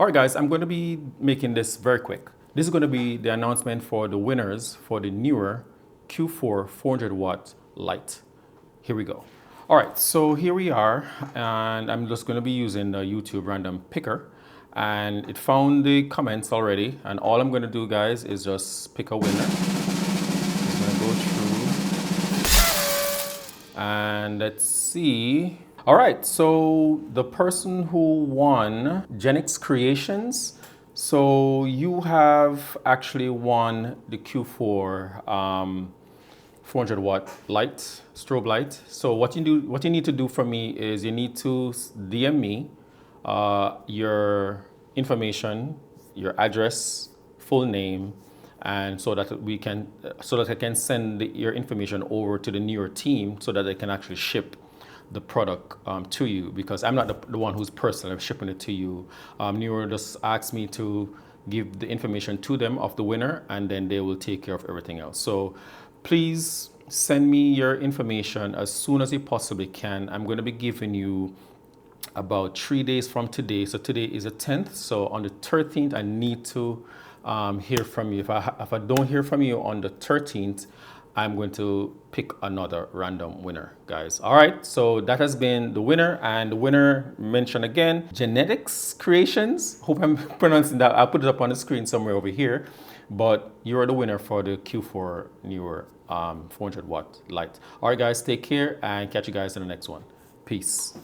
All right, guys, I'm going to be making this very quick. This is going to be the announcement for the winners for the NEEWER Q4 400 watt light. Here we go. All right, so here we are, and I'm just going to be using the YouTube random picker, and it found the comments already, and all I'm going to do, guys, is just pick a winner. Just going to go through, and let's see. All right, so the person who won, Genix Creations, so you have actually won the Q4 400 watt light, strobe light. So what you need to do for me is you need to DM me your information, your address, full name, and so that I can send your information over to the NEEWER team so that they can actually ship the product to you, because I'm not the one who's personally shipping it to you. NEEWER just asked me to give the information to them of the winner, and then they will take care of everything else. So please send me your information as soon as you possibly can. I'm going to be giving you about 3 days from today. So today is the 10th. So on the 13th, I need to hear from you. If I don't hear from you on the 13th, I'm going to pick another random winner, guys. All right, so that has been the winner, and the winner mentioned again, Genetics Creations. Hope I'm pronouncing that. I'll put it up on the screen somewhere over here, but you're the winner for the Q4 NEEWER 400 watt light. All right, guys, take care and catch you guys in the next one. Peace.